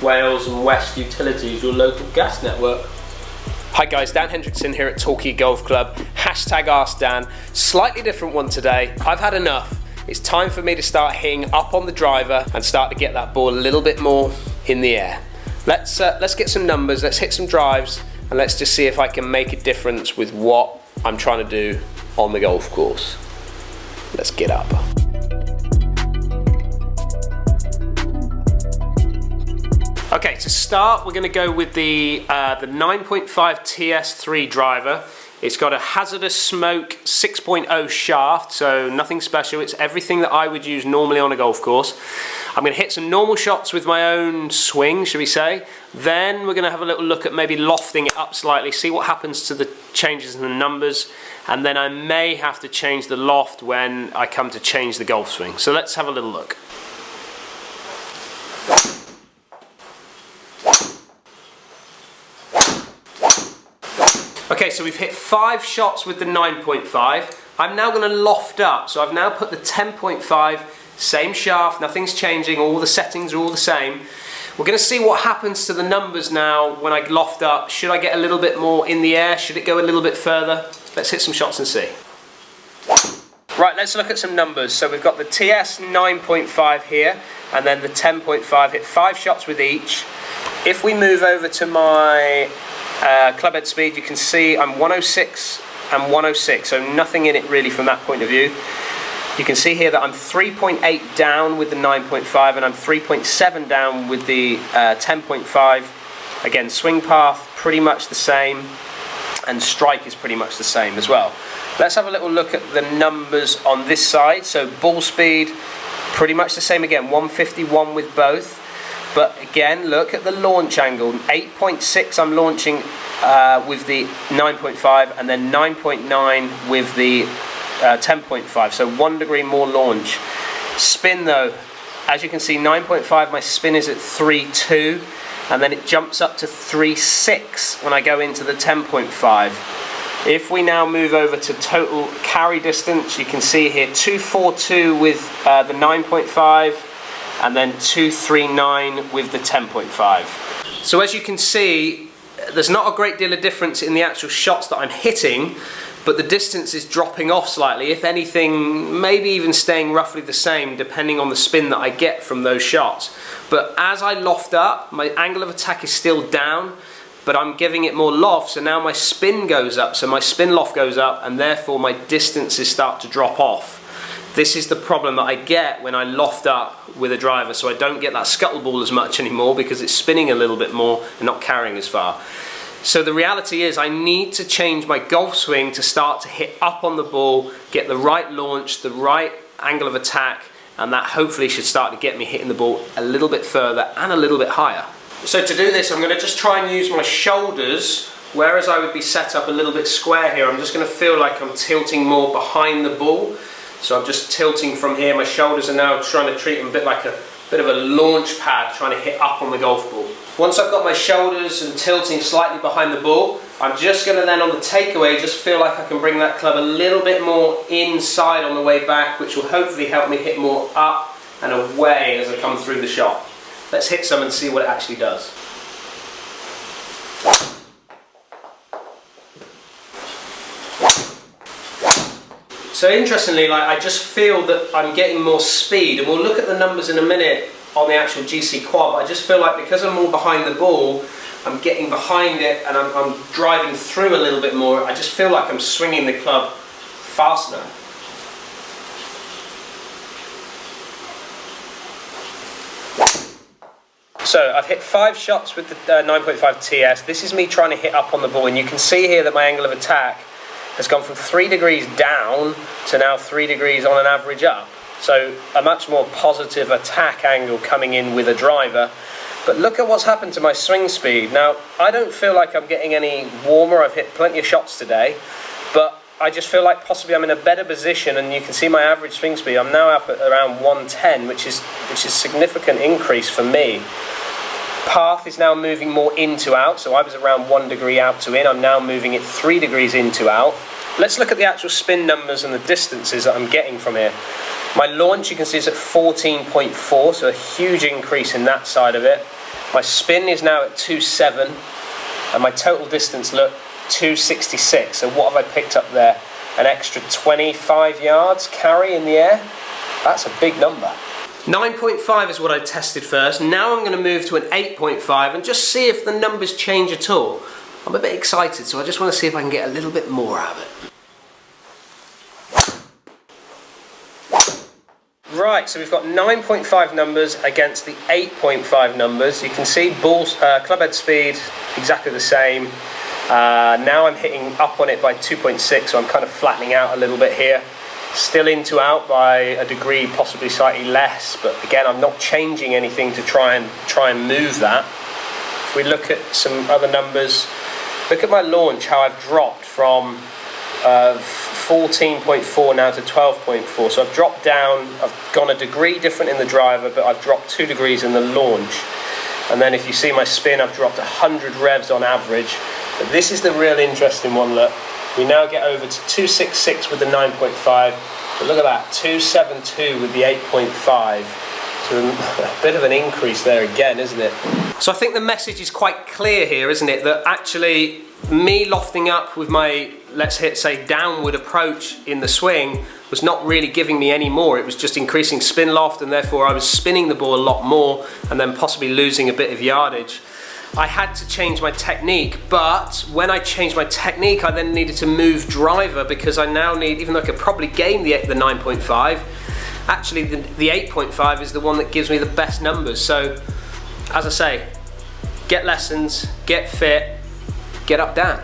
Wales and West Utilities, your local gas network. Hi guys, Dan Hendrickson here at Torquay Golf Club. Hashtag Ask Dan. Slightly different one today. I've had enough. It's time for me to start hitting up on the driver and start to get that ball a little bit more in the air. Let's get some numbers, let's hit some drives, and let's just see if I can make a difference with what I'm trying to do on the golf course. Let's get up. Okay, to start, we're going to go with the 9.5 TS3 driver. It's got a hazardous smoke 6.0 shaft, so nothing special. It's everything that I would use normally on a golf course. I'm going to hit some normal shots with my own swing, should we say. Then we're going to have a little look at maybe lofting it up slightly, see what happens to the changes in the numbers, and then I may have to change the loft when I come to change the golf swing. So let's have a little look. Okay, so we've hit 5 shots with the 9.5. I'm now going to loft up, so I've now put the 10.5, same shaft, nothing's changing, all the settings are all the same. We're going to see what happens to the numbers now when I loft up. Should I get a little bit more in the air? Should it go a little bit further? Let's hit some shots and see. Right, let's look at some numbers. So we've got the TS 9.5 here, and then the 10.5, hit 5 shots with each. If we move over to my club head speed, you can see I'm 106 and 106, so nothing in it really from that point of view. You can see here that I'm 3.8 down with the 9.5 and I'm 3.7 down with the 10.5. Again, swing path pretty much the same and strike is pretty much the same as well. Let's have a little look at the numbers on this side. So ball speed pretty much the same again, 151 with both. But again, look at the launch angle. 8.6 I'm launching with the 9.5 and then 9.9 with the 10.5. So 1 degree more launch. Spin though, as you can see, 9.5 my spin is at 3.2 and then it jumps up to 3.6 when I go into the 10.5. If we now move over to total carry distance, you can see here 2.42 with the 9.5. and then 2.39 with the 10.5. So as you can see, there's not a great deal of difference in the actual shots that I'm hitting, but the distance is dropping off slightly. If anything, maybe even staying roughly the same depending on the spin that I get from those shots. But as I loft up, my angle of attack is still down, but I'm giving it more loft, so now my spin goes up, so my spin loft goes up, and therefore my distances start to drop off. This is the problem that I get when I loft up with a driver, so I don't get that scuttle ball as much anymore because it's spinning a little bit more and not carrying as far. So the reality is I need to change my golf swing to start to hit up on the ball, get the right launch, the right angle of attack, and that hopefully should start to get me hitting the ball a little bit further and a little bit higher. So to do this, I'm going to just try and use my shoulders, whereas I would be set up a little bit square here. I'm just going to feel like I'm tilting more behind the ball. So I'm just tilting from here. My shoulders are now trying to treat them a bit like a bit of a launch pad, trying to hit up on the golf ball. Once I've got my shoulders and tilting slightly behind the ball, I'm just going to then on the takeaway just feel like I can bring that club a little bit more inside on the way back, which will hopefully help me hit more up and away as I come through the shot. Let's hit some and see what it actually does. So interestingly, I just feel that I'm getting more speed, and we'll look at the numbers in a minute on the actual GC quad, but I just feel like because I'm more behind the ball, I'm getting behind it and I'm driving through a little bit more. I just feel like I'm swinging the club faster. So I've hit 5 shots with the 9.5 TS. This is me trying to hit up on the ball, and you can see here that my angle of attack has gone from 3 degrees down to now 3 degrees on an average up. So a much more positive attack angle coming in with a driver. But look at what's happened to my swing speed. Now, I don't feel like I'm getting any warmer. I've hit plenty of shots today, but I just feel like possibly I'm in a better position, and you can see my average swing speed. I'm now up at around 110, which is a significant increase for me. Path is now moving more in to out, so I was around 1 degree out to in. I'm now moving it 3 degrees in to out. Let's look at the actual spin numbers and the distances that I'm getting from here. My launch, you can see, is at 14.4, so a huge increase in that side of it. My spin is now at 2.7, and my total distance, look, 266. So what have I picked up there? An extra 25 yards carry in the air. That's a big number. 9.5 is what I tested first. Now I'm going to move to an 8.5 and just see if the numbers change at all. I'm a bit excited, so I just want to see if I can get a little bit more out of it. Right, so we've got 9.5 numbers against the 8.5 numbers. You can see club head speed exactly the same. Now I'm hitting up on it by 2.6, so I'm kind of flattening out a little bit here. Still in to out by a degree, possibly slightly less, but again, I'm not changing anything to try and move that. If we look at some other numbers, look at my launch, how I've dropped from 14.4 now to 12.4. So I've dropped down, I've gone a degree different in the driver, but I've dropped 2 degrees in the launch. And then if you see my spin, I've dropped 100 revs on average. But this is the real interesting one, look. We now get over to 266 with the 9.5, but look at that, 272 with the 8.5. So a bit of an increase there again, isn't it? So I think the message is quite clear here, isn't it? That actually me lofting up with my, let's say, downward approach in the swing was not really giving me any more. It was just increasing spin loft, and therefore I was spinning the ball a lot more and then possibly losing a bit of yardage. I had to change my technique, but when I changed my technique, I then needed to move driver, because I now need, even though I could probably game the 9.5, actually the 8.5 is the one that gives me the best numbers. So, as I say, get lessons, get fit, get up, down.